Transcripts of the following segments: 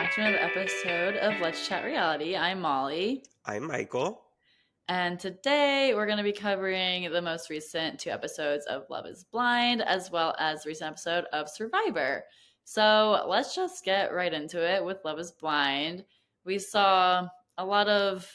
back to another episode of Let's Chat Reality. I'm Molly, I'm Michael. and today we're going to be covering the most recent two episodes of Love is Blind, as well as the recent episode of Survivor. So let's just get right into it with Love is Blind. We saw a lot of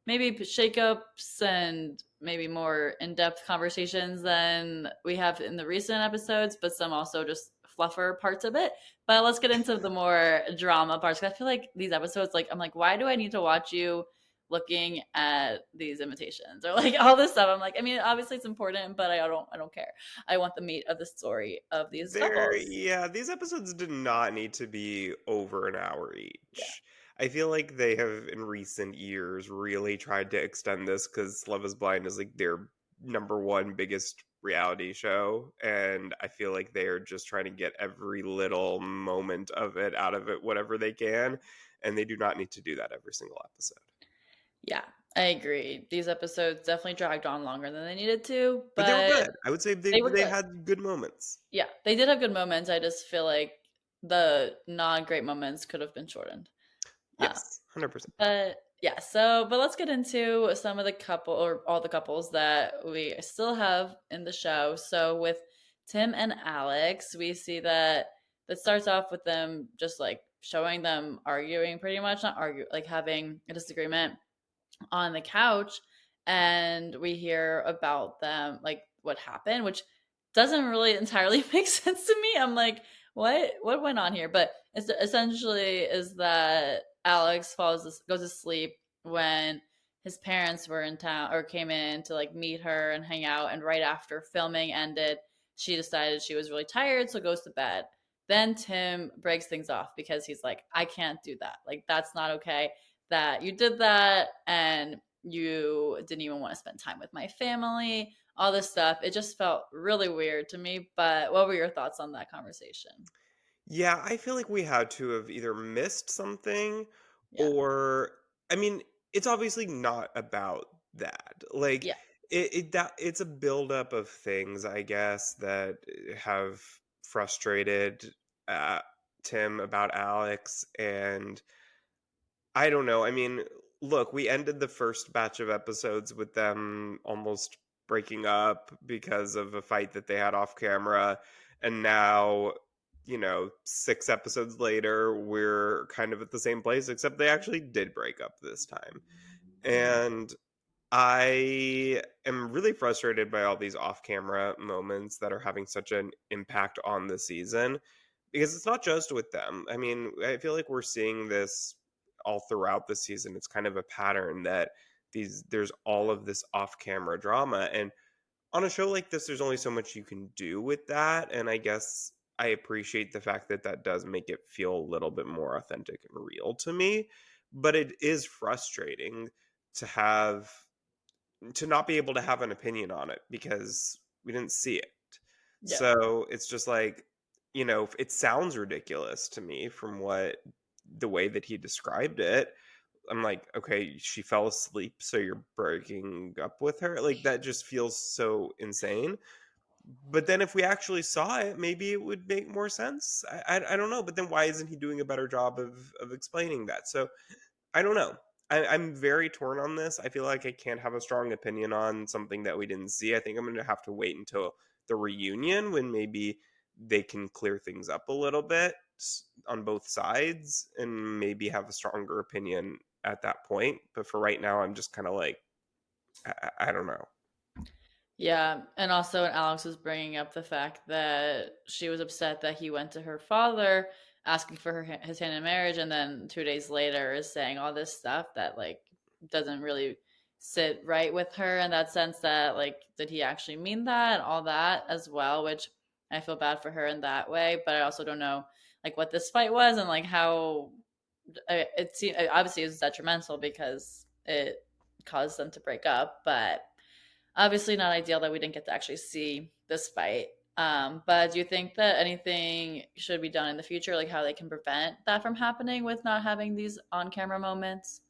maybe shakeups and maybe more in depth conversations than we have in the recent episodes, but some also just fluffer parts of it. But let's get into the more drama parts. 'Cause I feel like these episodes, like, I'm like, why do I need to watch you looking at these invitations or like all this stuff? I'm like, I mean, obviously it's important, but I don't care. I want the meat of the story of these couples. These episodes did not need to be over an hour Yeah. each. I feel like they have in recent years really tried to extend this because Love is Blind is like their number one biggest reality show. And I feel like they are just trying to get every little moment of it out of it, whatever they can. And they do not need to do that every single episode. Yeah, I agree. These episodes definitely dragged on longer than they needed to, But they were but good. I would say they were they good. had good moments. Yeah, they did have good moments. I just feel like the not great moments could have been shortened. Uh, Yes, 100%. but yeah, but let's get into some of the couple or all the couples that we still have in the show. So with Tim and Alex, we see that starts off with them just like showing them arguing pretty much, not argue, like having a disagreement on the couch, and we hear about them, like what happened, which doesn't really entirely make sense to me. I'm like, what went on here? But it's essentially is that Alex goes to sleep when his parents were in town or came in to like meet her and hang out, and right after filming ended, she decided she was really tired, so goes to bed. Then Tim breaks things off because he's like, I can't do that, like that's not okay that you did that, and you didn't even want to spend time with my family, all this stuff. It just felt really weird to me. But what were your thoughts on that conversation? Yeah, I feel like we had to have either missed something Yeah. or I mean, it's obviously not about that. Like Yeah. it's a buildup of things, I guess, that have frustrated uh Tim about Alex and I don't know. I mean, look, we ended the first batch of episodes with them almost breaking up because of a fight that they had off camera. And now, 6 episodes later, we're kind of at the same place, except they actually did break up this time. And I am really frustrated by all these off camera moments that are having such an impact on the season because it's not just with them. I mean, I feel like we're seeing this all throughout the season. It's kind of a pattern that there's all of this off camera drama. And on a show like this, there's only so much you can do with that. And I guess I appreciate the fact that that does make it feel a little bit more authentic and real to me. But it is frustrating to have to not be able to have an opinion on it because we didn't see it. Yeah. So it's just like, it sounds ridiculous to me from what the way that he described it. I'm like, okay, she fell asleep, so you're breaking up with her? Like, that just feels so insane. But then if we actually saw it, maybe it would make more sense. I don't know. But then why isn't he doing a better job of explaining that? So I don't know. I'm very torn on this. I feel like I can't have a strong opinion on something that we didn't see. I think I'm going to have to wait until the reunion when maybe they can clear things up a little bit on both sides and maybe have a stronger opinion at that point. But for right now, I'm just kind of like, I don't know. Yeah, and also when Alex was bringing up the fact that she was upset that he went to her father asking for his hand in marriage, and then 2 days later is saying all this stuff that like doesn't really sit right with her in that sense, that like did he actually mean that, all that as well, which I feel bad for her in that way. But I also don't know like what this fight was and like how it seemed, obviously it was detrimental because it caused them to break up, but obviously not ideal that we didn't get to actually see this fight. But do you think that anything should be done in the future, like how they can prevent that from happening with not having these on-camera moments?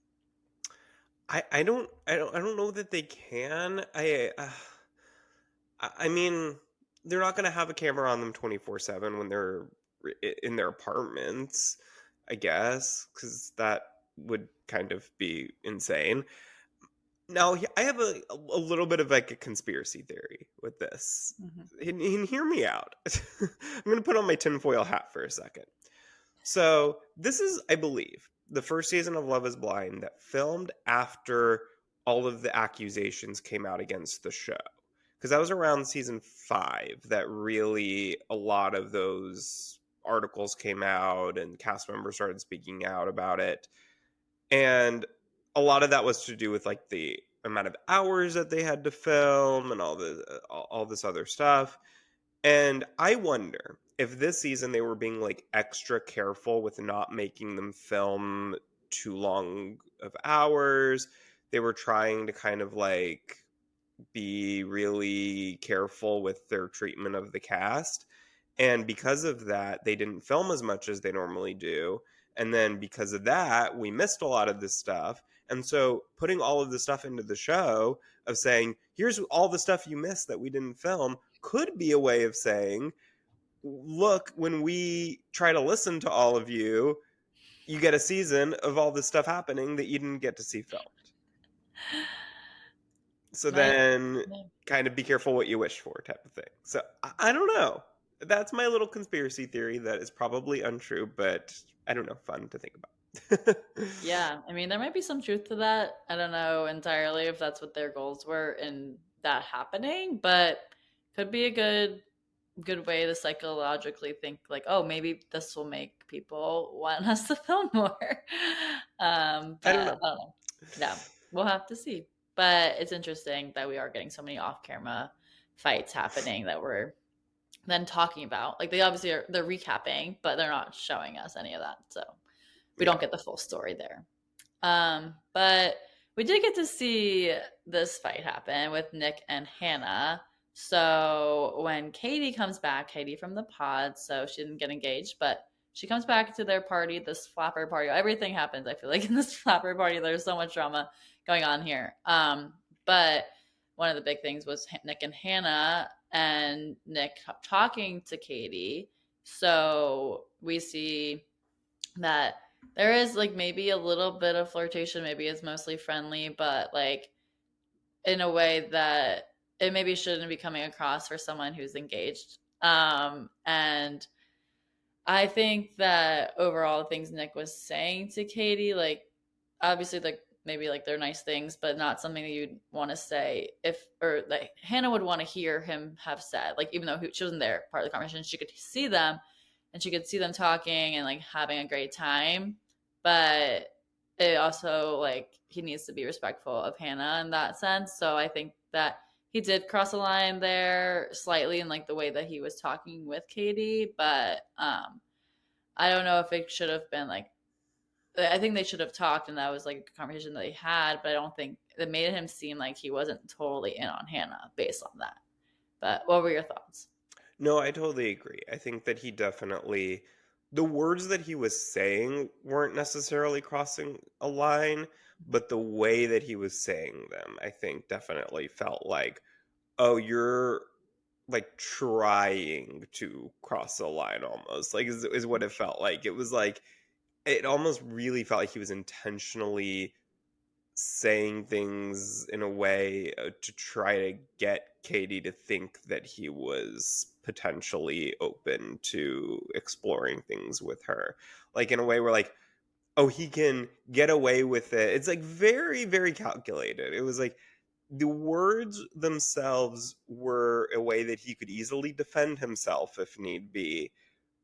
I don't know that they can. I mean, they're not going to have a camera on them 24/7 when they're in their apartments. I guess, because that would kind of be insane. Now, I have a little bit of like a conspiracy theory with this. Mhm. And hear me out. I'm going to put on my tinfoil hat for a second. So, this is, I believe, the first season of Love is Blind that filmed after all of the accusations came out against the show. Because that was around season 5 that really a lot of those articles came out and cast members started speaking out about it. And a lot of that was to do with like the amount of hours that they had to film and all this other stuff. And I wonder if this season they were being like extra careful with not making them film too long of hours. They were trying to kind of like be really careful with their treatment of the cast. And because of that, they didn't film as much as they normally do. And then because of that, we missed a lot of this stuff. And so putting all of the stuff into the show of saying, here's all the stuff you missed that we didn't film could be a way of saying, look, when we try to listen to all of you, you get a season of all this stuff happening that you didn't get to see filmed. So Might, then yeah. kind of be careful what you wish for type of thing. So I don't know. That's my little conspiracy theory that is probably untrue, but I don't know, fun to think about. Yeah, I mean, there might be some truth to that. I don't know entirely if that's what their goals were in that happening, but could be a good way to psychologically think like, oh, maybe this will make people want us to film more. I don't But know. I don't know. Yeah, we'll have to see. But it's interesting that we are getting so many off-camera fights happening that we're then talking about. Like they obviously are they're recapping, but they're not showing us any of that. So we Yeah. don't get the full story there. But we did get to see this fight happen with Nick and Hannah. So when Katie comes back, Katie from the pod, so she didn't get engaged, but she comes back to their party, this flapper party. Everything happens, I feel like, in this flapper party. There's so much drama going on here. But one of the big things was Nick and Hannah, and Nick talking to Katie. So we see that there is like maybe a little bit of flirtation, maybe it's mostly friendly, but like in a way that it maybe shouldn't be coming across for someone who's engaged. And I think that overall the things Nick was saying to Katie, like obviously like maybe like they're nice things, but not something that you'd want to say if or like Hannah would want to hear him have said. Like even though she wasn't there part of the conversation, she could see them and she could see them talking and like having a great time. But it also like he needs to be respectful of Hannah in that sense. So I think that he did cross a line there slightly in like the way that he was talking with Katie, but I don't know if it should have been like I think they should have talked and that was like a conversation that they had, but I don't think it made him seem like he wasn't totally in on Hannah based on that. But what were your thoughts? No, I totally agree. I think that he definitely, the words that he was saying weren't necessarily crossing a line, but the way that he was saying them, I think definitely felt like, oh, you're like trying to cross a line almost, like is what it felt like. It was like, it almost really felt like he was intentionally saying things in a way to try to get Katie to think that he was potentially open to exploring things with her. Like in a way where like, oh, he can get away with it. It's like very, very calculated. It was like the words themselves were a way that he could easily defend himself if need be,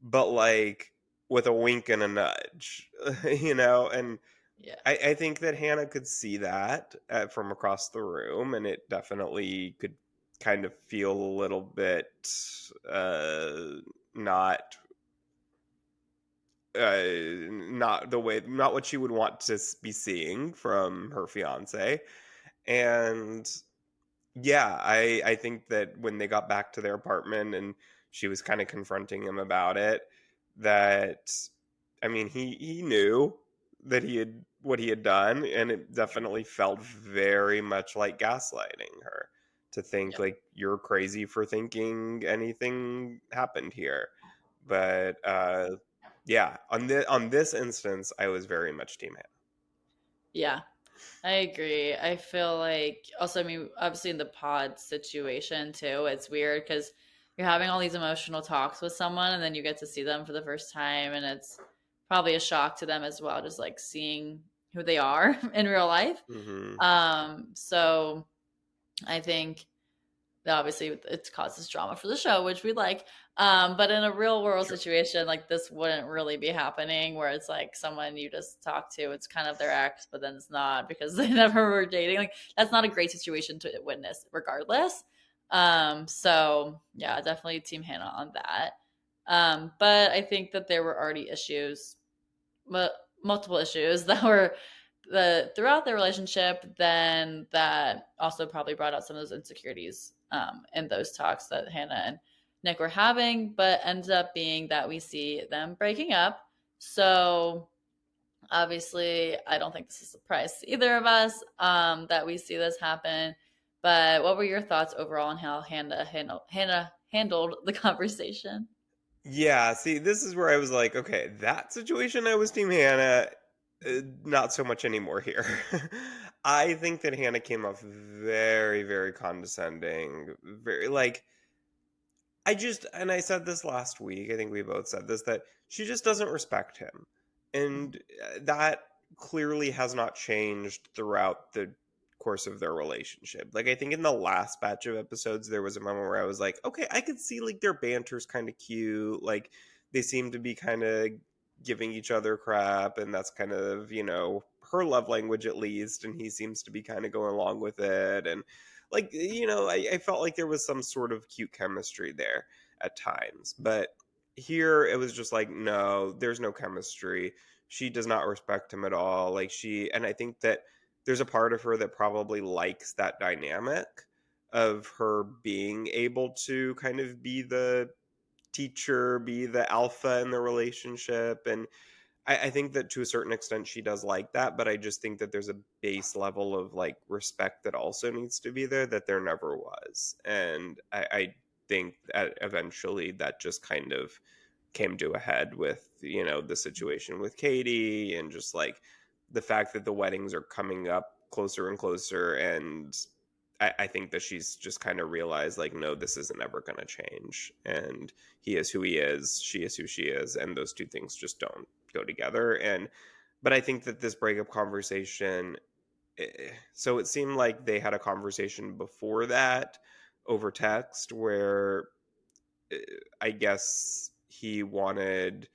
but like with a wink and a nudge, and Yeah. I think that Hannah could see that from across the room, and it definitely could kind of feel a little bit not not the way, not what she would want to be seeing from her fiance. And yeah, I think that when they got back to their apartment and she was kind of confronting him about it, that I mean he knew that he had what he had done, and it definitely felt very much like gaslighting her to think Yeah. like you're crazy for thinking anything happened here. But Yeah, on this instance, I was very much Team Hannah. Yeah, I agree. I feel like also, I mean, obviously in the pod situation too, it's weird because you're having all these emotional talks with someone and then you get to see them for the first time and it's probably a shock to them as well, just like seeing who they are in real life. Hmm. So I think obviously it causes drama for the show, which we like. But in a real world Sure. situation, like this wouldn't really be happening where it's like someone you just talk to, it's kind of their ex, but then it's not because they never were dating. Like that's not a great situation to witness regardless. So yeah, definitely team Hannah on that. But I think that there were already issues, but multiple issues that were throughout the relationship, then that also probably brought out some of those insecurities in those talks that Hannah and Nick were having, but ends up being that we see them breaking up. So obviously, I don't think this is a surprise to either of us that we see this happen. But what were your thoughts overall on how Hannah handled the conversation? Yeah, see, this is where I was like, okay, that situation I was Team Hannah, not so much anymore here. I think that Hannah came off very, very condescending, very like and I said this last week, I think we both said this, that she just doesn't respect him. And that clearly has not changed throughout the course of their relationship. Like, I think in the last batch of episodes, there was a moment where I was like, okay, I could see like their banter's kind of cute. Like, they seem to be kind of giving each other crap, and that's kind of, her love language at least. And he seems to be kind of going along with it. And like I felt like there was some sort of cute chemistry there at times, but here it was just like, no, there's no chemistry. She does not respect him at all. And I think that there's a part of her that probably likes that dynamic of her being able to kind of be the teacher, be the alpha in the relationship. And I think that to a certain extent she does like that, but I just think that there's a base level of like respect that also needs to be there that there never was. And I think that eventually that just kind of came to a head with, the situation with Katie, and just like the fact that the weddings are coming up closer and closer. And I think that she's just kind of realized like, no, this isn't ever going to change. And he is who he is, she is who she is, and those two things just don't go together. But I think that this breakup conversation, so it seemed like they had a conversation before that over text where, eh, I guess he wanted,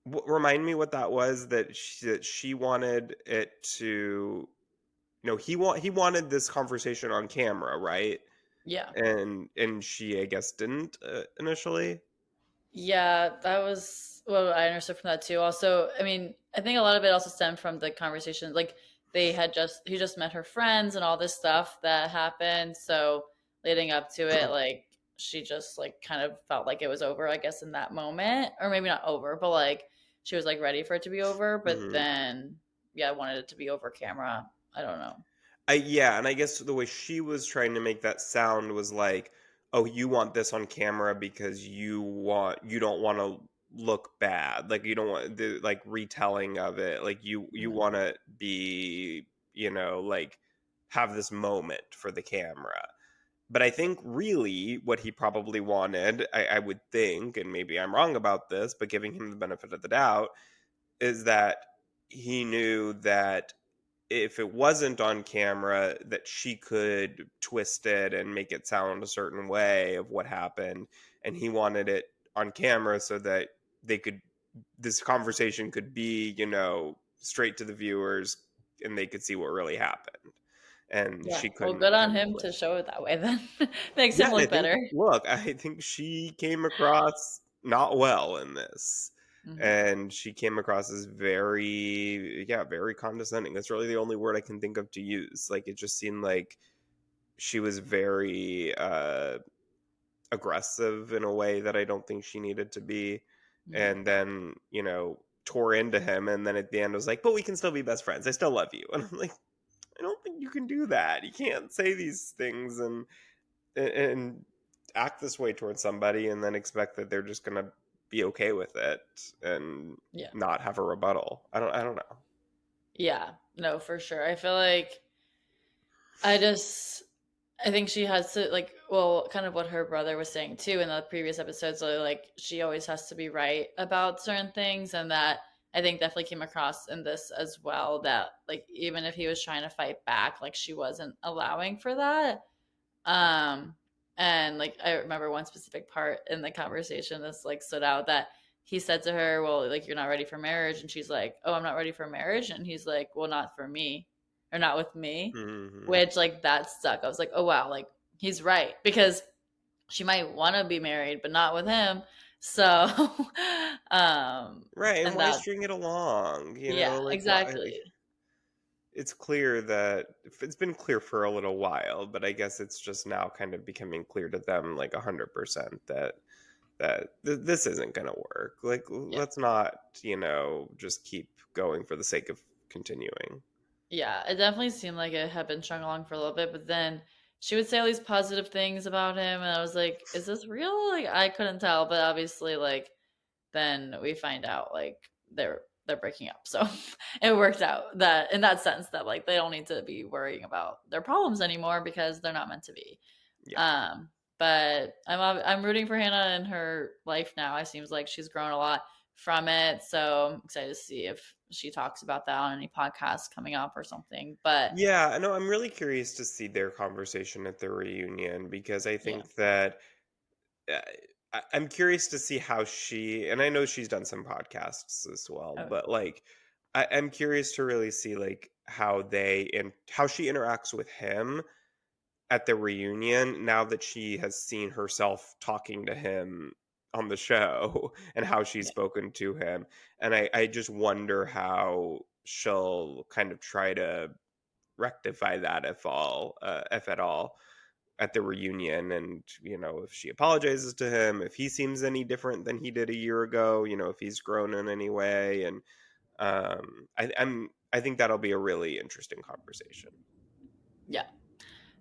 remind me what that was, that she wanted it to, he wanted this conversation on camera, right? Yeah. And she, I guess, didn't, initially. Yeah, that was what I understood from that too. Also, I mean, I think a lot of it also stemmed from the conversation. Like he just met her friends and all this stuff that happened. So leading up to it, like she just like kind of felt like it was over, I guess, in that moment, or maybe not over, but like she was like ready for it to be over. But Hmm. then, yeah, wanted it to be over camera. I don't know. Yeah, and I guess the way she was trying to make that sound was like, "Oh, you want this on camera because you don't want to look bad. Like you don't want the like retelling of it. Like you Mhm. want to be, like have this moment for the camera." But I think really what he probably wanted, I would think, and maybe I'm wrong about this, but giving him the benefit of the doubt, is that he knew that if it wasn't on camera, that she could twist it and make it sound a certain way of what happened. And he wanted it on camera so that they could this conversation could be, straight to the viewers, and they could see what really happened. And Yeah. she Well, couldn't good on him handle it. to show it that way. Then makes Yeah, him and I look think, better. look, I think she came across not well in this. Hmm. And she came across as very, yeah, very condescending. That's really the only word I can think of to use. Like, it just seemed like she was very aggressive in a way that I don't think she needed to be. Hmm. And then, tore into him. And then at the end was like, but we can still be best friends. I still love you. And I'm like, I don't think you can do that. You can't say these things and act this way towards somebody and then expect that they're just gonna be okay with it and Yeah. not have a rebuttal. I don't know. Yeah. No, for sure. I feel like I just I think she has to like well, kind of what her brother was saying too in the previous episodes, so like she always has to be right about certain things and that I think definitely came across in this as well that like even if he was trying to fight back, like she wasn't allowing for that. Um and like I remember one specific part in the conversation that's like stood out that he said to her, well, like you're not ready for marriage and she's like, "Oh, I'm not ready for marriage." And he's like, "Well, not for me or not with me." Hmm. Which like that stuck. I was like, "Oh wow, like he's right." Because she might want to be married but not with him. So Right, and and why that string it along? yeah, Like why? exactly. It's clear that it's been clear for a little while, but I guess it's just now kind of becoming clear to them, like 100%, that this isn't going to work. Like, Yeah. let's not, just keep going for the sake of continuing. Yeah, it definitely seemed like it had been strung along for a little bit, but then she would say all these positive things about him, and I was like, "Is this real?" Like I couldn't tell, but obviously, like then we find out like they're breaking up, so it worked out that in that sense that like they don't need to be worrying about their problems anymore because they're not meant to be. Yeah. Um, but I'm rooting for Hannah in her life now. It seems like she's grown a lot from it, so I'm excited to see if she talks about that on any podcast coming up or something. But Yeah, I know. I'm really curious to see their conversation at the reunion because I yeah, think that uh, I'm curious to see how and I know she's done some podcasts as well, oh, but like, I'm curious to really see like how she interacts with him at the reunion now that she has seen herself talking to him on the show and how she's yeah, spoken to him. And I just wonder how she'll kind of try to rectify that if at all at the reunion. And if she apologizes to him, if he seems any different than he did a year ago, if he's grown in any way. And I think that'll be a really interesting conversation. yeah.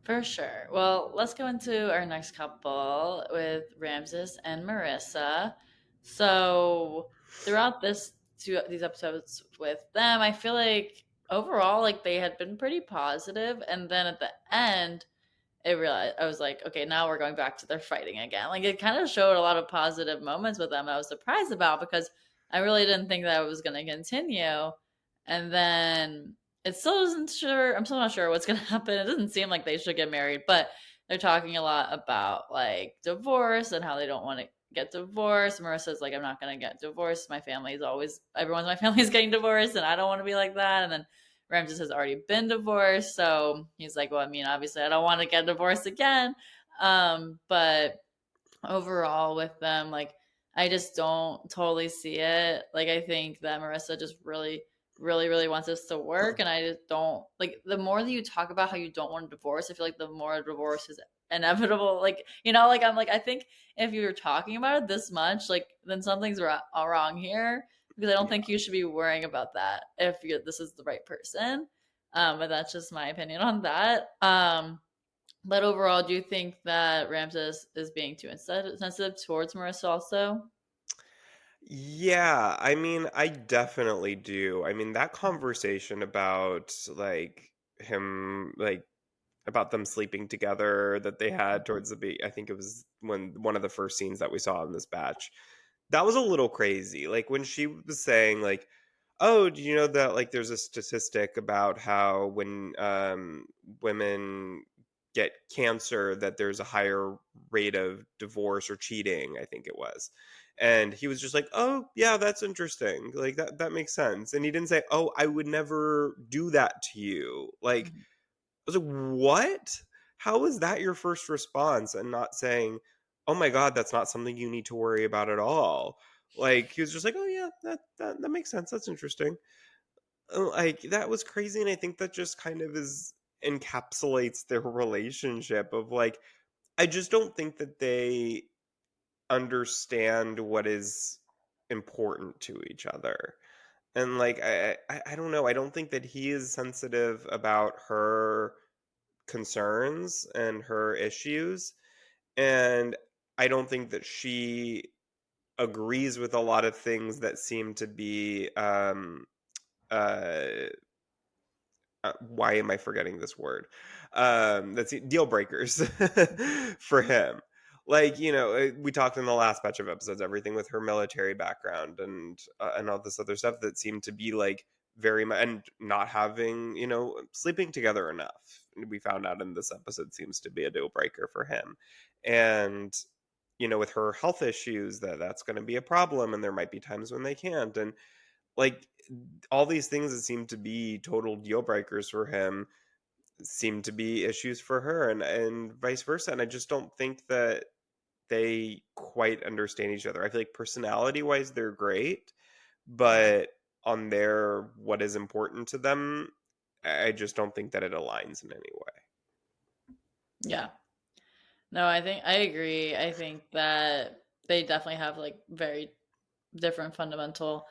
For sure. Well, let's go into our next couple with Ramses and Marissa. So, throughout these episodes with them, I feel like overall, like they had been pretty positive, and then at the end, I was like, okay, now we're going back to their fighting again. Like it kind of showed a lot of positive moments with them. I was surprised about because I really didn't think that was going to continue, and then it still isn't sure. I'm still not sure what's going to happen. It doesn't seem like they should get married, but they're talking a lot about like divorce and how they don't want to get divorced. Marissa's like, I'm not going to get divorced. Everyone's my family's getting divorced, and I don't want to be like that. And then Ramses has already been divorced, so he's like, well, I mean, obviously, I don't want to get divorced again. But overall, with them, like, I just don't totally see it. Like, I think that Marissa just really, really, really wants this to work, and I just don't like. The more that you talk about how you don't want a divorce, I feel like the more divorce is inevitable. Like, like I'm like, I think if you're talking about it this much, like, then something's wrong here because I don't think Yeah. you should be worrying about that if this is the right person. But that's just my opinion on that. But overall, do you think that Ramses is being too sensitive towards Marissa also? Yeah, I mean, I definitely do. I mean, that conversation about like him, like about them sleeping together that they had Mhm. towards I think it was when one of the first scenes that we saw in this batch. That was a little crazy. Like when she was saying like, "Oh, do you know that like there's a statistic about how when women get cancer that there's a higher rate of divorce or cheating, I think it was." And he was just like, "Oh, yeah, that's interesting. Like that makes sense." And he didn't say, "Oh, I would never do that to you." Like Mhm. I was like, "What? How is that your first response?" And not saying, "Oh my god, that's not something you need to worry about at all." Like he was just like, "Oh yeah, that makes sense. That's interesting." Like that was crazy, and I think that just kind of is encapsulates their relationship of like I just don't think that they understand what is important to each other. And like I don't know, I don't think that he is sensitive about her concerns and her issues, and I don't think that she agrees with a lot of things that seem to be uh why am I forgetting this word? That's deal breakers for him. Like, we talked in the last batch of episodes, everything with her military background and all this other stuff that seemed to be like very much, and not having, sleeping together enough. We found out in this episode seems to be a deal breaker for him. And with her health issues, that's going to be a problem, and there might be times when they can't. And like all these things that seem to be total deal breakers for him seem to be issues for her, and vice versa. And I just don't think that they quite understand each other. I feel like personality wise they're great, but on their what is important to them, I just don't think that it aligns in any way. Yeah. No, I think I agree. I think that they definitely have like very different fundamental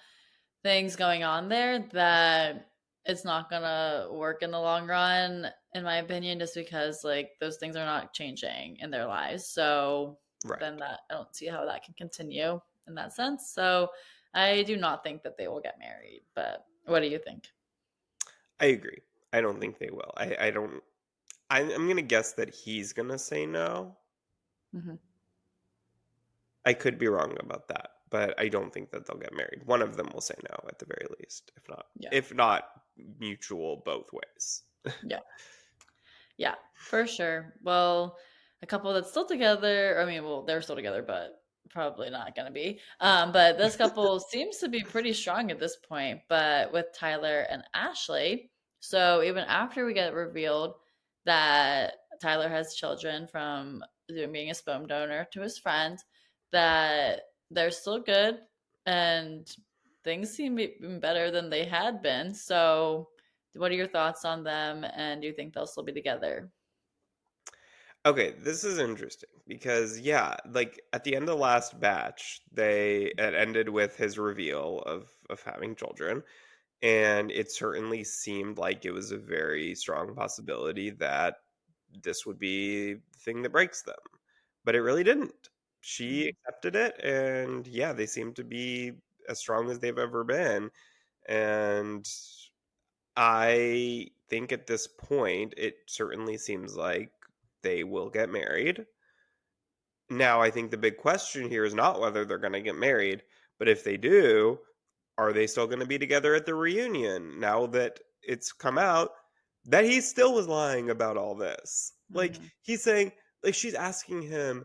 things going on there that it's not gonna work in the long run, in my opinion, just because like those things are not changing in their lives. So Right. then that I don't see how that can continue in that sense. So I do not think that they will get married. But what do you think? I agree. I don't think they will. I don't. I'm gonna guess that he's gonna say no. Hmm. I could be wrong about that, but I don't think that they'll get married. One of them will say no at the very least, if not Yeah. if not mutual both ways. Yeah. Yeah, for sure. Well, a couple that's still together, I mean, well, they're still together, but probably not going to be. But this couple seems to be pretty strong at this point, but with Tyler and Ashley. So even after we get revealed that Tyler has children from being a sperm donor to his friend, that they're still good and things seem even better than they had been. So what are your thoughts on them, and do you think they'll still be together? Okay, this is interesting because yeah, like at the end of the last batch, it ended with his reveal of having children, and it certainly seemed like it was a very strong possibility that this would be the thing that breaks them. But it really didn't. She Mhm. accepted it, and yeah, they seem to be as strong as they've ever been. And I think at this point, it certainly seems like they will get married. Now, I think the big question here is not whether they're going to get married, but if they do, are they still going to be together at the reunion now that it's come out that he still was lying about all this? Like, Mhm. he's saying, like, she's asking him,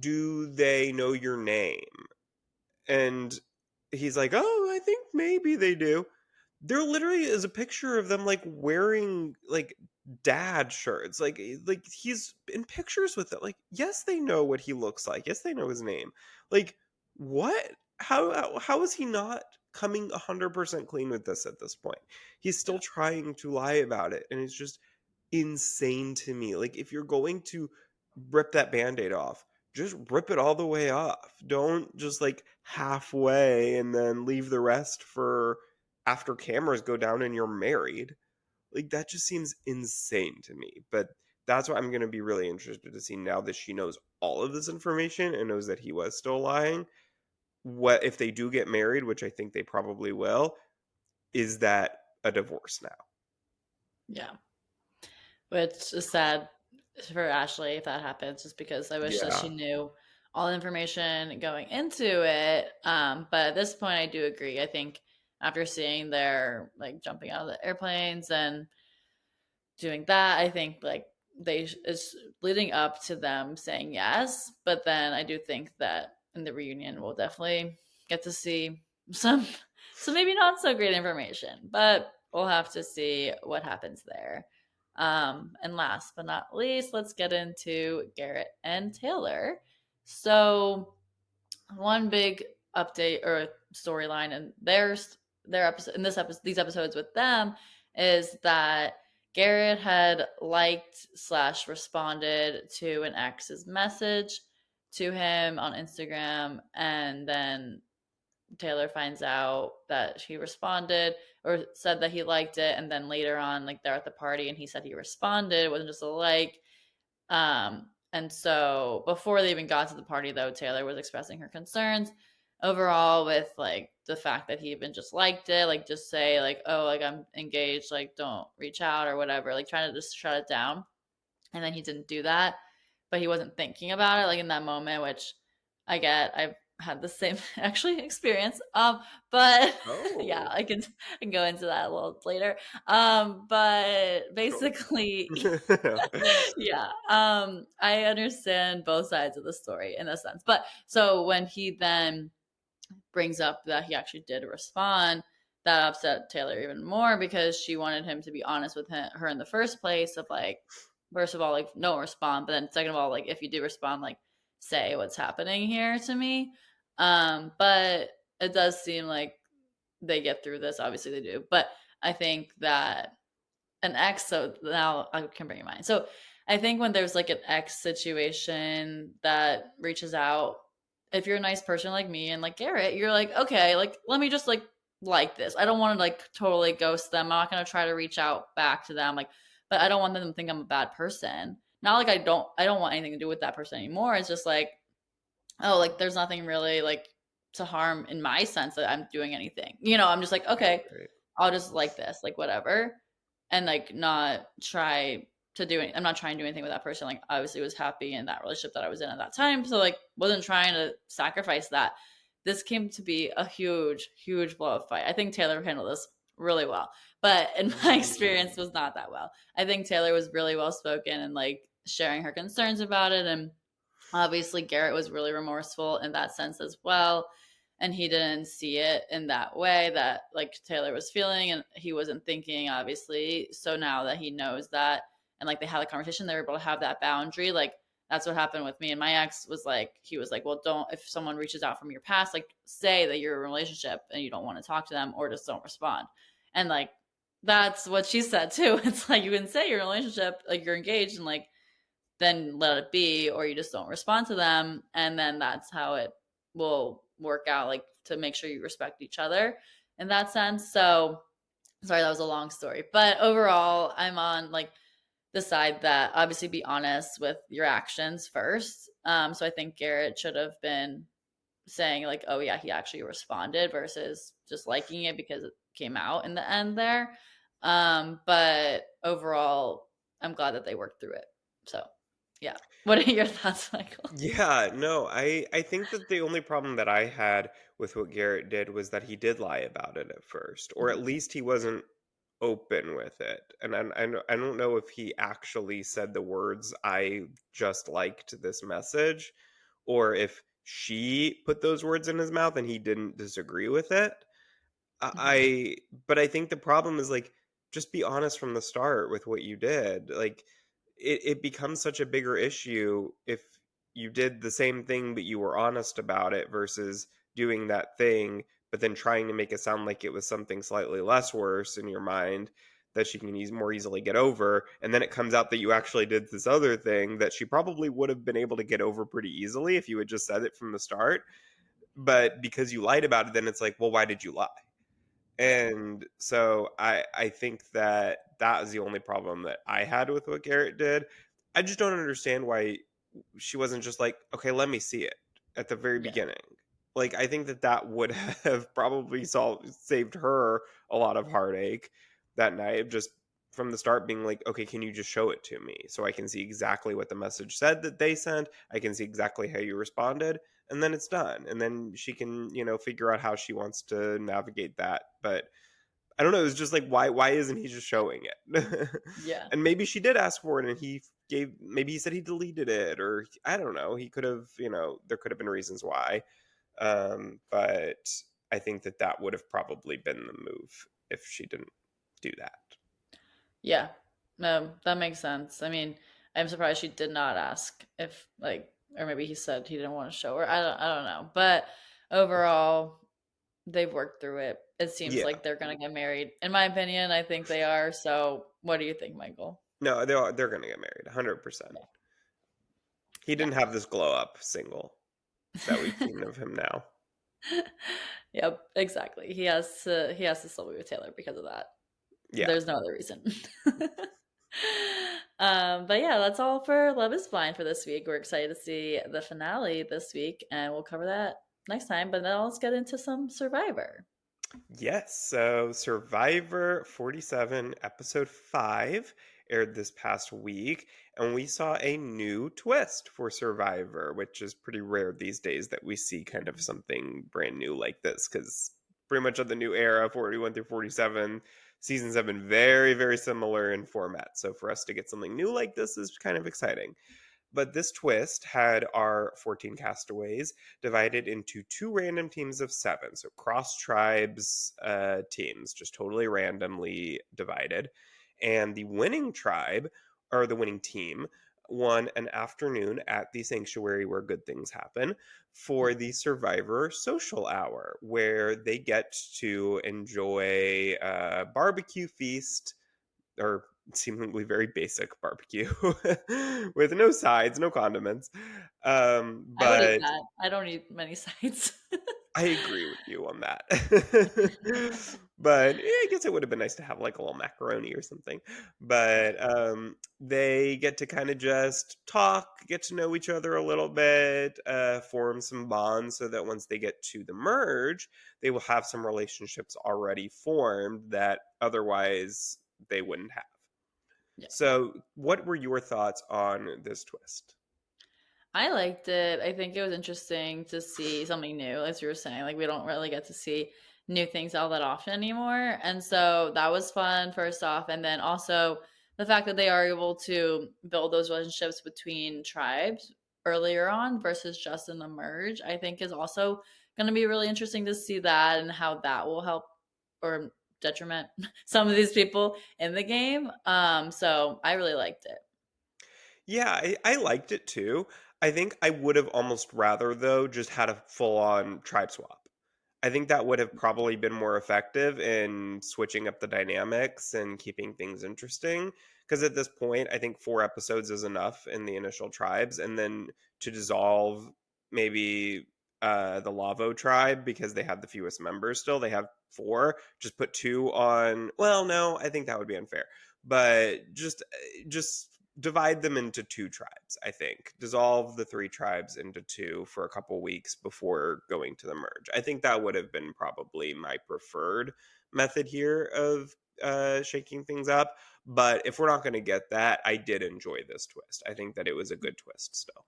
do they know your name? And he's like, oh, I think maybe they do. There literally is a picture of them like wearing like dad shirts. Like he's in pictures with it. Like, yes, they know what he looks like. Yes, they know his name. Like, what? How is he not coming 100% clean with this at this point? He's still Yeah. trying to lie about it, and it's just insane to me. Like, if you're going to rip that band-aid off, just rip it all the way off. Don't just like halfway and then leave the rest for after cameras go down and you're married. Like, that just seems insane to me. But that's why I'm going to be really interested to see now that she knows all of this information and knows that he was still lying. What if they do get married, which I think they probably will, is that a divorce now? Yeah. Which is sad for Ashley if that happens, just because I wish that Yeah. she knew all the information going into it. But at this point, I do agree. I think after seeing their like jumping out of the airplanes and doing that, I think like it's leading up to them saying yes. But then I do think that in the reunion, we'll definitely get to see some, so maybe not so great information, but we'll have to see what happens there. And last but not least, let's get into Garrett and Taylor. So one big update or storyline in their episode in this episode these episodes with them is that Garrett had liked slash responded to an ex's message to him on Instagram, and then Taylor finds out that he responded or said that he liked it, and then later on, like they're at the party and he said he responded. It wasn't just a like. And so before they even got to the party, though, Taylor was expressing her concerns overall with like the fact that he even just liked it, like just say like, oh, like I'm engaged, like don't reach out or whatever, like trying to just shut it down. And then he didn't do that, but he wasn't thinking about it like in that moment, which I get. I've had the same actually experience. But yeah, Oh. I can go into that a little later. But Sure. basically, yeah, I understand both sides of the story in a sense. But so when he then brings up that he actually did respond, that upset Taylor even more because she wanted him to be honest with her in the first place of like, first of all, like don't respond, but then second of all, like if you do respond, like say what's happening here to me. But it does seem like they get through this. Obviously they do, but I think that an ex. So now I can bring in mind. So I think when there's like an ex situation that reaches out, if you're a nice person like me and like Garrett, you're like, okay, like let me just like this. I don't want to like totally ghost them. I'm not gonna try to reach out back to them. Like, but I don't want them to think I'm a bad person. Not like I don't want anything to do with that person anymore. It's just like, oh, like there's nothing really like to harm in my sense that I'm doing anything. I'm just like, Right, okay, right. I'll just like this, like whatever, and like not try to do it. I'm not trying to do anything with that person. Like obviously was happy in that relationship that I was in at that time, so like wasn't trying to sacrifice that. This came to be a huge, huge blow up fight. I think Taylor handled this really well, but in my experience, was not that well. I think Taylor was really well spoken and like sharing her concerns about it, and obviously, Garrett was really remorseful in that sense as well. And he didn't see it in that way that like Taylor was feeling, and he wasn't thinking, obviously. So now that he knows that, and like they had a conversation, they were able to have that boundary. Like that's what happened with me and my ex. Was like he was like, well, don't, if someone reaches out from your past, like say that you're in a relationship and you don't want to talk to them, or just don't respond. And like that's what she said too. It's like you can say you're in a relationship, like you're engaged, and like then let it be, or you just don't respond to them, and then that's how it will work out, like to make sure you respect each other in that sense. So sorry, that was a long story, but overall I'm on like the side that obviously be honest with your actions first. So I think Garrett should have been saying like, oh yeah, he actually responded, versus just liking it because it came out in the end there. But overall I'm glad that they worked through it. So yeah. What are your thoughts, Michael? Yeah, no, I think that the only problem that I had with what Garrett did was that he did lie about it at first, or at Mhm. least he wasn't open with it. And I don't know if he actually said the words, "I just liked this message," or if she put those words in his mouth and he didn't disagree with it. Mhm. But I think the problem is like just be honest from the start with what you did. Like it becomes such a bigger issue if you did the same thing but you were honest about it versus doing that thing but then trying to make it sound like it was something slightly less worse in your mind that she can more easily get over, and then it comes out that you actually did this other thing that she probably would have been able to get over pretty easily if you had just said it from the start, but because you lied about it then it's like, well, why did you lie? Right. And so I think that that is the only problem that I had with what Garrett did. I just don't understand why she wasn't just like, okay, let me see it at the very Yeah. beginning. Like I think that that would have probably saved her a lot of heartache that night, just from the start being like, okay, can you just show it to me so I can see exactly what the message said that they sent? I can see exactly how you responded, and then it's done, and then she can figure out how she wants to navigate that. But I don't know, it was just like, why isn't he just showing it? Yeah. And maybe she did ask for it and maybe he said he deleted it, or I don't know, he could have, there could have been reasons why. But I think that that would have probably been the move if she didn't do that. Yeah. No, that makes sense. I mean, I'm surprised she did not ask if like, or maybe he said he didn't want to show her. I don't know. But overall, they've worked through it. It seems Yeah. like they're gonna get married. In my opinion, I think they are. So what do you think, Michael? No, they're gonna get married 100%. He Yeah. didn't have this glow up single that we've seen of him now. Yep, exactly. He has to still be with Taylor because of that. Yeah. There's no other reason. But yeah, that's all for Love is Blind for this week. We're excited to see the finale this week, and we'll cover that next time. But now let's get into some Survivor. Yes, so Survivor 47, episode 5 aired this past week, and we saw a new twist for Survivor, which is pretty rare these days that we see kind of something brand new like this, because pretty much of the new era, 41 through 47, seasons have been very, very similar in format. So for us to get something new like this is kind of exciting. But this twist had our 14 castaways divided into two random teams of seven. So cross tribes teams, just totally randomly divided. And the winning tribe, or the winning team, won an afternoon at the sanctuary where good things happen for the Survivor Social Hour, where they get to enjoy a barbecue feast or seemingly very basic barbecue with no sides, no condiments. I would eat But that. I don't eat many sides. I agree with you on that. But I guess it would have been nice to have like a little macaroni or something. But they get to kind of just talk, get to know each other a little bit, form some bonds so that once they get to the merge, they will have some relationships already formed that otherwise they wouldn't have. Yeah. So, what were your thoughts on this twist? I liked it. I think it was interesting to see something new, as you were saying. Like, we don't really get to see new things all that often anymore. And so that was fun, first off. And then also the fact that they are able to build those relationships between tribes earlier on versus just in the merge, I think is also going to be really interesting to see that and how that will help or detriment some of these people in the game. So I really liked it. Yeah, I liked it too. I think I would have almost rather, though, just had a full on tribe swap. I think that would have probably been more effective in switching up the dynamics and keeping things interesting. Because at this point, I think 4 episodes is enough in the initial tribes. And then to dissolve maybe the Lavo tribe because they have the fewest members still, they have four. Just put two on. Well, no, I think that would be unfair. But just divide them into two tribes, I think. Dissolve the three tribes into two for a couple weeks before going to the merge. I think that would have been probably my preferred method here of shaking things up. But if we're not going to get that, I did enjoy this twist. I think that it was a good twist still.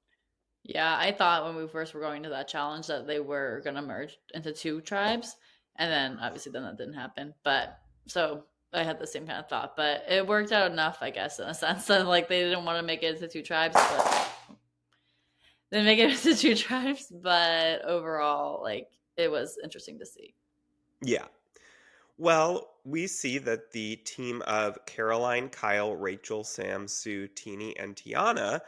Yeah, I thought when we first were going to that challenge that they were gonna merge into two tribes, and then obviously then that didn't happen. But so I had the same kind of thought, but it worked out enough, I guess, in a sense that like they didn't want to make it into two tribes, but they make it into two tribes. But overall, like it was interesting to see. Yeah. Well, we see that the team of Caroline, Kyle, Rachel, Sam, Sue, Teeny, and Tiana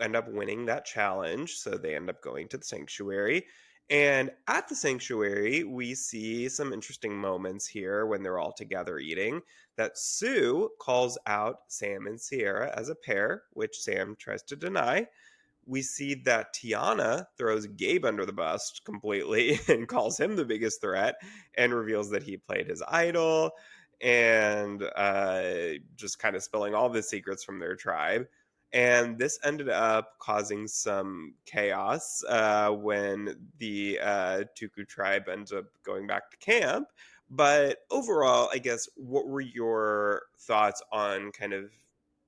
end up winning that challenge. So they end up going to the sanctuary. And at the sanctuary, we see some interesting moments here when they're all together eating. That Sue calls out Sam and Sierra as a pair, which Sam tries to deny. We see that Tiana throws Gabe under the bus completely and calls him the biggest threat and reveals that he played his idol and just kind of spilling all the secrets from their tribe. And this ended up causing some chaos when the Tuku tribe ends up going back to camp. But overall, I guess, what were your thoughts on kind of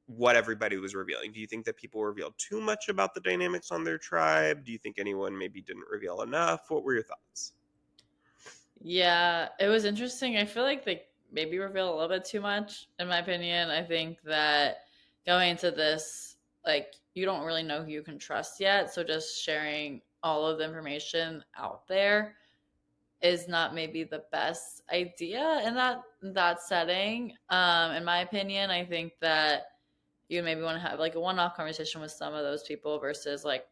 what everybody was revealing? Do you think that people revealed too much about the dynamics on their tribe? Do you think anyone maybe didn't reveal enough? What were your thoughts? Yeah, it was interesting. I feel like they maybe revealed a little bit too much, in my opinion. I think that going into this, like, you don't really know who you can trust yet. So just sharing all of the information out there is not maybe the best idea in that setting. In my opinion, I think that you maybe want to have like a one-off conversation with some of those people versus like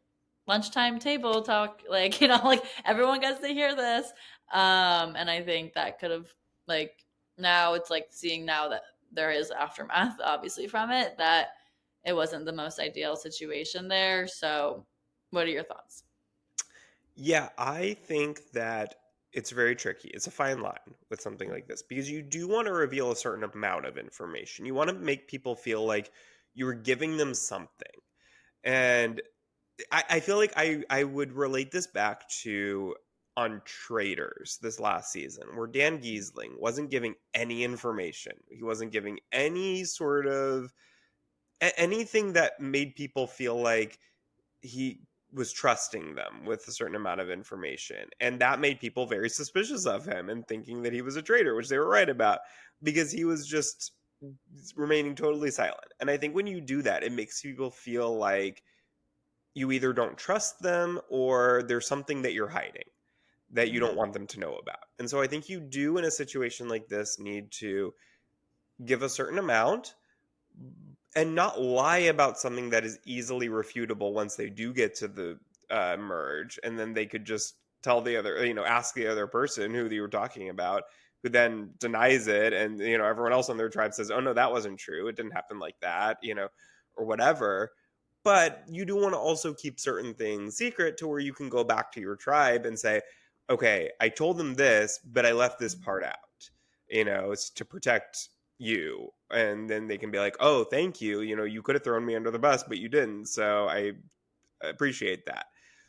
lunchtime table talk, like like everyone gets to hear this. And I think that could have like now it's like seeing now that there is aftermath obviously from it, that it wasn't the most ideal situation there. So what are your thoughts? Yeah, I think that it's very tricky. It's a fine line with something like this because you do want to reveal a certain amount of information. You want to make people feel like you're giving them something. And I feel like I would relate this back to on traitors this last season, where Dan Giesling wasn't giving any information. He wasn't giving any sort of anything that made people feel like he was trusting them with a certain amount of information. And that made people very suspicious of him and thinking that he was a traitor, which they were right about, because he was just remaining totally silent. And I think when you do that, it makes people feel like you either don't trust them or there's something that you're hiding that you don't Mhm. want them to know about. And so I think you do, in a situation like this, need to give a certain amount and not lie about something that is easily refutable once they do get to the merge. And then they could just tell the other, ask the other person who you were talking about, who then denies it. And, everyone else on their tribe says, oh, no, that wasn't true. It didn't happen like that, or whatever. But you do want to also keep certain things secret to where you can go back to your tribe and say, okay, I told them this, but I left this part out. It's to protect you. And then they can be like, oh, thank you. You could have thrown me under the bus, but you didn't. So I appreciate that.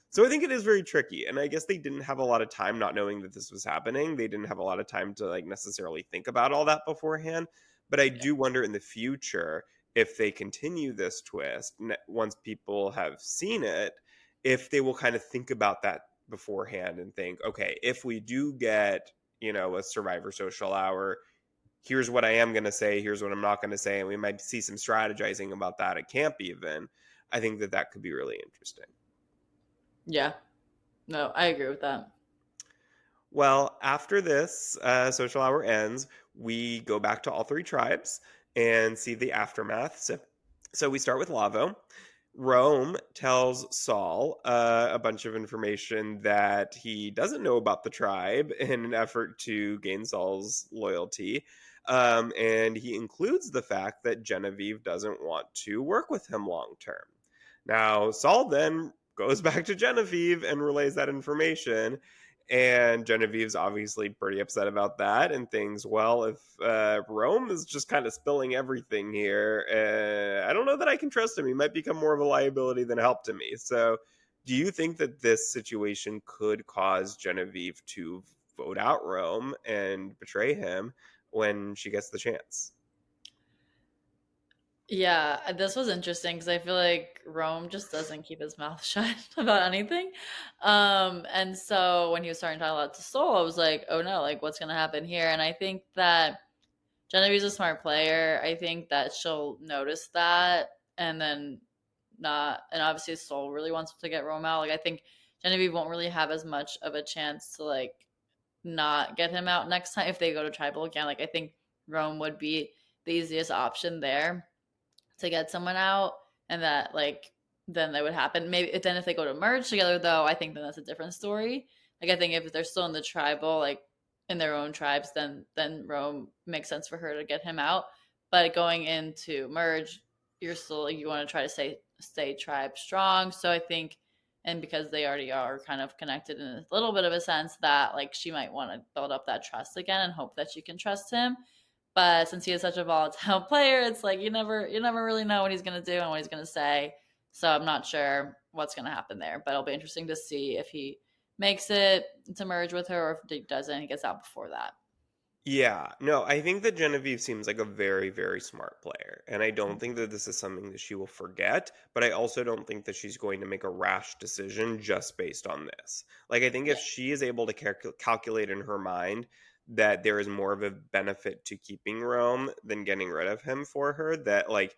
So I think it is very tricky. And I guess they didn't have a lot of time not knowing that this was happening. They didn't have a lot of time to like necessarily think about all that beforehand. But I Yeah. do wonder in the future if they continue this twist once people have seen it, if they will kind of think about that beforehand and think, okay, if we do get, a Survivor Social Hour, here's what I am going to say, here's what I'm not going to say, and we might see some strategizing about that at camp even. I think that that could be really interesting. Yeah. No, I agree with that. Well, after this social hour ends, we go back to all three tribes and see the aftermath. So we start with Lavo. Rome tells Saul a bunch of information that he doesn't know about the tribe in an effort to gain Saul's loyalty. And he includes the fact that Genevieve doesn't want to work with him long term. Now, Saul then goes back to Genevieve and relays that information. And Genevieve's obviously pretty upset about that and thinks, well, if Rome is just kind of spilling everything here, I don't know that I can trust him. He might become more of a liability than a help to me. So, do you think that this situation could cause Genevieve to vote out Rome and betray him when she gets the chance? Yeah, this was interesting because I feel like Rome just doesn't keep his mouth shut about anything. And so when he was starting to talk a lot to Soul, I was like, oh no, like what's gonna happen here? And I think that Genevieve's a smart player. I think that she'll notice that and then not. And obviously, Soul really wants to get Rome out. Like I think Genevieve won't really have as much of a chance to like not get him out next time if they go to tribal again. Like I think Rome would be the easiest option there to get someone out, and that like then that would happen. Maybe then if they go to merge together, though, I think then that's a different story. Like I think if they're still in the tribal, like in their own tribes, then Rome makes sense for her to get him out. But going into merge, you're still like, you want to try to stay tribe strong. So I think, and because they already are kind of connected in a little bit of a sense, that like she might want to build up that trust again and hope that she can trust him. But since he is such a volatile player, it's like you never really know what he's gonna do and what he's gonna say. So I'm not sure what's gonna happen there. But it'll be interesting to see if he makes it to merge with her or if he doesn't, he gets out before that. Yeah, no, I think that Genevieve seems like a very, very smart player. And I don't think that this is something that she will forget, but I also don't think that she's going to make a rash decision just based on this. Like, I think Yeah. if she is able to calculate in her mind that there is more of a benefit to keeping Rome than getting rid of him for her, that, like,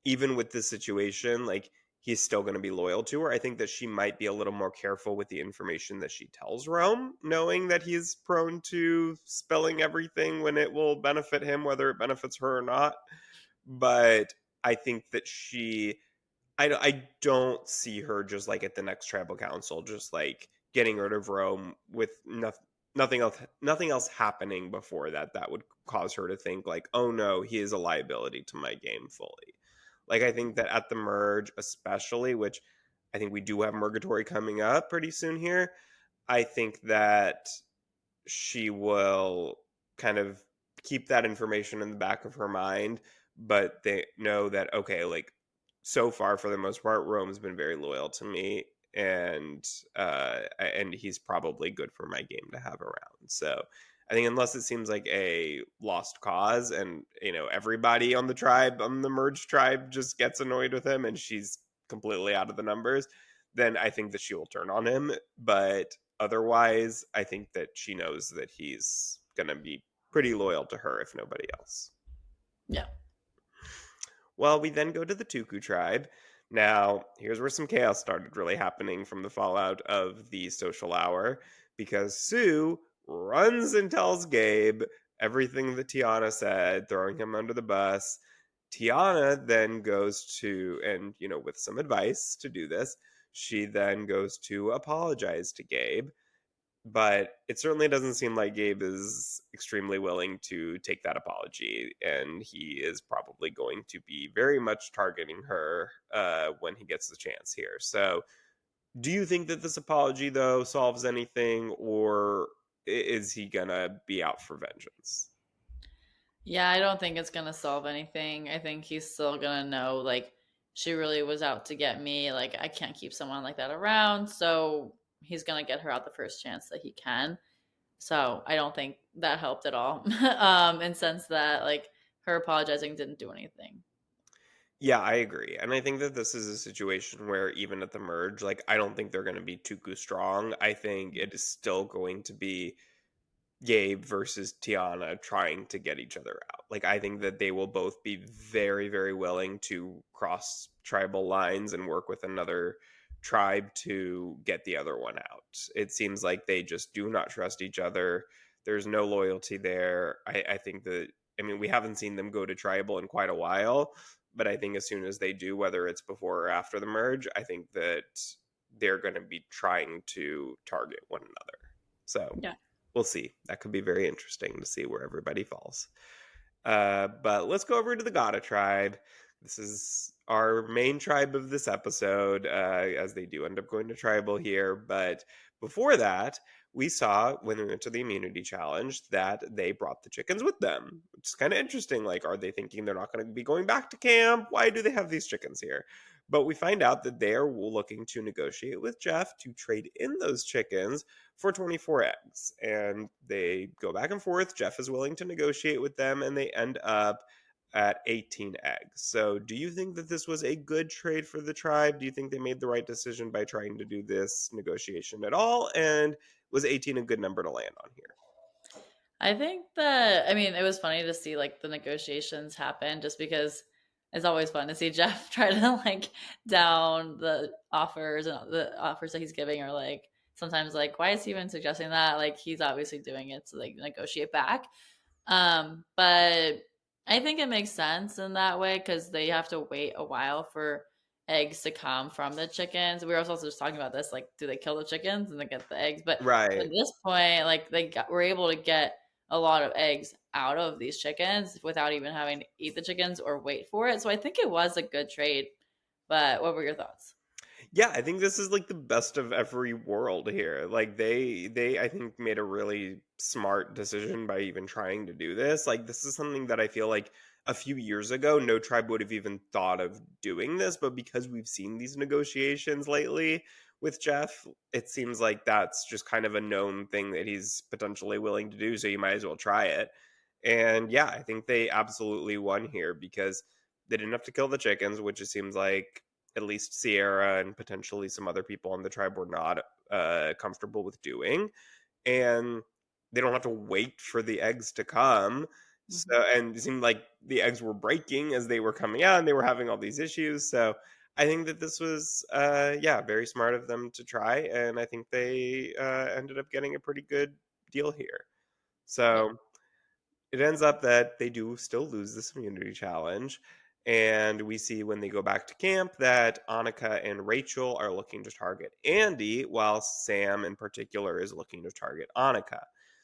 even with this situation, like he's still going to be loyal to her. I think that she might be a little more careful with the information that she tells Rome, knowing that he's prone to spilling everything when it will benefit him, whether it benefits her or not. But I think that I don't see her just like at the next tribal council, just like getting rid of Rome with nothing else happening before that would cause her to think like, oh no, he is a liability to my game fully. Like I think that at the merge, especially, which I think we do have Murgatory coming up pretty soon here, I think that she will kind of keep that information in the back of her mind, but they know that okay, like so far for the most part, Rome's been very loyal to me, and he's probably good for my game to have around. So I think unless it seems like a lost cause, and everybody on the merged tribe just gets annoyed with him, and she's completely out of the numbers, then I think that she will turn on him. But otherwise, I think that she knows that he's gonna be pretty loyal to her, if nobody else. Yeah. Well, we then go to the Tuku tribe. Now, here's where some chaos started really happening from the fallout of the social hour, because Sue runs and tells Gabe everything that Tiana said, throwing him under the bus. Tiana then goes to, and with some advice to do this, she then goes to apologize to Gabe. But it certainly doesn't seem like Gabe is extremely willing to take that apology, and he is probably going to be very much targeting her when he gets the chance here. So, do you think that this apology, though, solves anything, or is he gonna be out for vengeance? Yeah, I don't think it's gonna solve anything. I think he's still gonna know, like, she really was out to get me. Like, I can't keep someone like that around. So he's gonna get her out the first chance that he can. So I don't think that helped at all. In sense that, like, her apologizing didn't do anything. Yeah, I agree. And I think that this is a situation where even at the merge, like I don't think they're going to be too strong. I think it is still going to be Gabe versus Tiana trying to get each other out. Like I think that they will both be very, very willing to cross tribal lines and work with another tribe to get the other one out. It seems like they just do not trust each other. There's no loyalty there. I think that, I mean, we haven't seen them go to tribal in quite a while, but I think as soon as they do, whether it's before or after the merge, I think that they're going to be trying to target one another. So Yeah. we'll see. That could be very interesting to see where everybody falls. But let's go over to the Gata tribe. This is our main tribe of this episode, as they do end up going to tribal here. But before that, we saw when we went to the immunity challenge that they brought the chickens with them, which is kind of interesting. Like, are they thinking they're not going to be going back to camp? Why do they have these chickens here? But we find out that they are looking to negotiate with Jeff to trade in those chickens for 24 eggs. And they go back and forth. Jeff is willing to negotiate with them, and they end up at 18 eggs. So, do you think that this was a good trade for the tribe? Do you think they made the right decision by trying to do this negotiation at all? And was 18 a good number to land on here? I think that, I mean, it was funny to see like the negotiations happen just because it's always fun to see Jeff try to like down the offers, and the offers that he's giving are like sometimes like, why is he even suggesting that? Like he's obviously doing it to like negotiate back. But I think it makes sense in that way because they have to wait a while for eggs to come from the chickens. We were also just talking about this, like, do they kill the chickens and then get the eggs? But at Right. this point, like were able to get a lot of eggs out of these chickens without even having to eat the chickens or wait for it. So I think it was a good trade. But what were your thoughts? Yeah, I think this is like the best of every world here. Like they I think made a really smart decision by even trying to do this. Like this is something that I feel like a few years ago no tribe would have even thought of doing this, but because we've seen these negotiations lately with Jeff, it seems like that's just kind of a known thing that he's potentially willing to do, so you might as well try it. And yeah, I think they absolutely won here because they didn't have to kill the chickens, which it seems like at least Sierra and potentially some other people on the tribe were not comfortable with doing. And they don't have to wait for the eggs to come. So, and it seemed like the eggs were breaking as they were coming out and they were having all these issues. So I think that this was, yeah, very smart of them to try. And I think they ended up getting a pretty good deal here. Yeah. So it ends up that they do still lose this immunity challenge. And we see when they go back to camp that Annika and Rachel are looking to target Andy, while Sam in particular is looking to target Annika.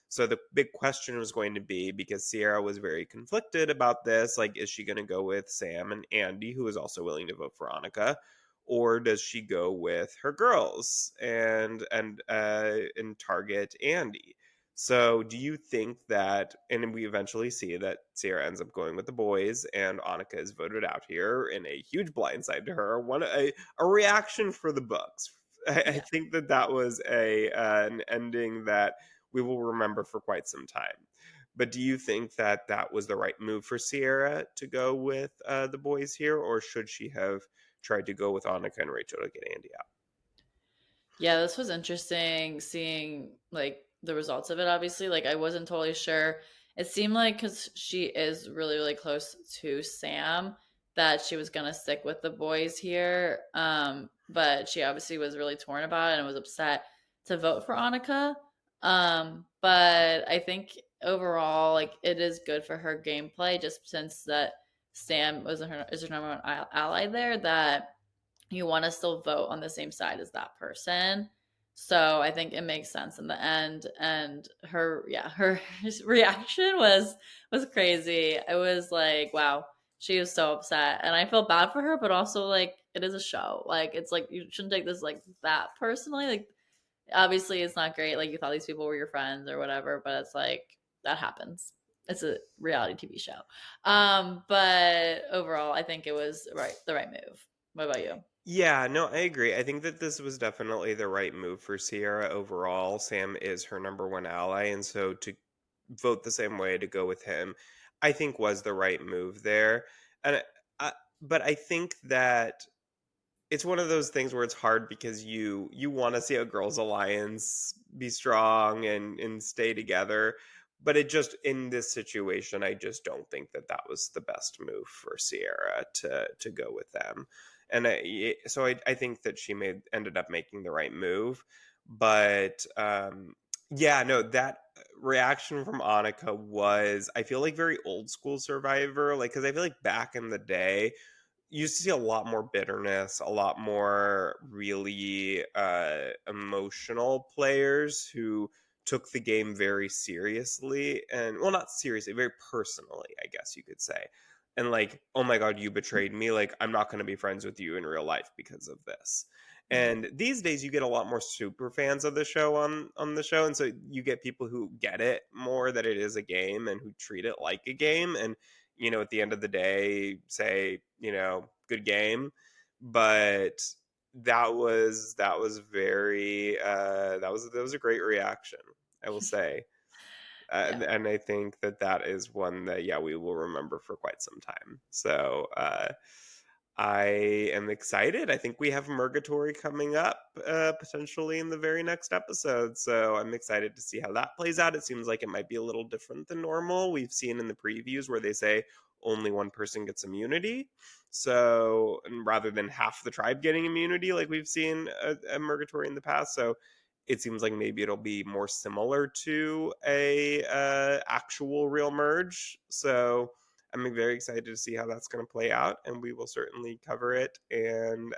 So the big question was going to be, because Sierra was very conflicted about this, like, is she going to go with Sam and Andy, who is also willing to vote for Annika, or does she go with her girls and target Andy? So, do you think that, and we eventually see that Sierra ends up going with the boys, and Annika is voted out here in a huge blindside to her, a reaction for the books, I Yeah. think that that was an ending that we will remember for quite some time. But do you think that that was the right move for Sierra to go with the boys here, or should she have tried to go with Annika and Rachel to get Andy out? Yeah, this was interesting seeing like the results of it, obviously. Like I wasn't totally sure. It seemed like cuz she is really really close to Sam that she was going to stick with the boys here. But she obviously was really torn about it and was upset to vote for Annika. But I think overall like it is good for her gameplay just since that Sam was her is her number one ally there that you want to still vote on the same side as that person. So I think it makes sense in the end. And her, yeah, her reaction was crazy. I was like, wow, she was so upset, and I feel bad for her, but also like it is a show. Like it's like you shouldn't take this like that personally. Like obviously it's not great. Like you thought these people were your friends or whatever, but it's like that happens. It's a reality TV show. But overall, I think it was the right move. What about you? Yeah, no, I agree. I think that this was definitely the right move for Sierra overall. Sam is her number one ally, and so to vote the same way to go with him, I think was the right move there. And but I think that it's one of those things where it's hard because you want to see a girls' alliance be strong and stay together, but it just in this situation, I just don't think that that was the best move for Sierra to go with them, and I think that she made ended up making the right move, but yeah, no, that reaction from Annika was I feel like very old school Survivor, like because I feel like back in the day you used to see a lot more bitterness, a lot more really emotional players who took the game very seriously and, well, not seriously, very personally, I guess you could say. And like, oh my God, you betrayed me. Like, I'm not going to be friends with you in real life because of this. Mhm. And these days, you get a lot more super fans of the show on the show, and so you get people who get it more that it is a game and who treat it like a game. And at the end of the day, say, good game. But that was very that was a great reaction, I will say. Yeah. And I think that that is one that, yeah, we will remember for quite some time. So I am excited. I think we have Murgatory coming up potentially in the very next episode. So I'm excited to see how that plays out. It seems like it might be a little different than normal. We've seen in the previews where they say only one person gets immunity. So, and rather than half the tribe getting immunity, like we've seen a Murgatory in the past. So it seems like maybe it'll be more similar to a actual real merge. So I'm very excited to see how that's going to play out, and we will certainly cover it and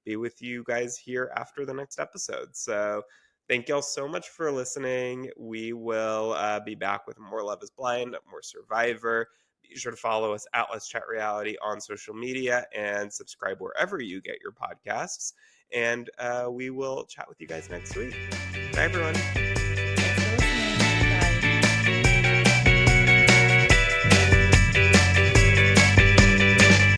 be with you guys here after the next episode. So thank y'all so much for listening. We will be back with more Love is Blind, more Survivor. Be sure to follow us at Let's Chat Reality on social media and subscribe wherever you get your podcasts. And we will chat with you guys next week. Bye, everyone.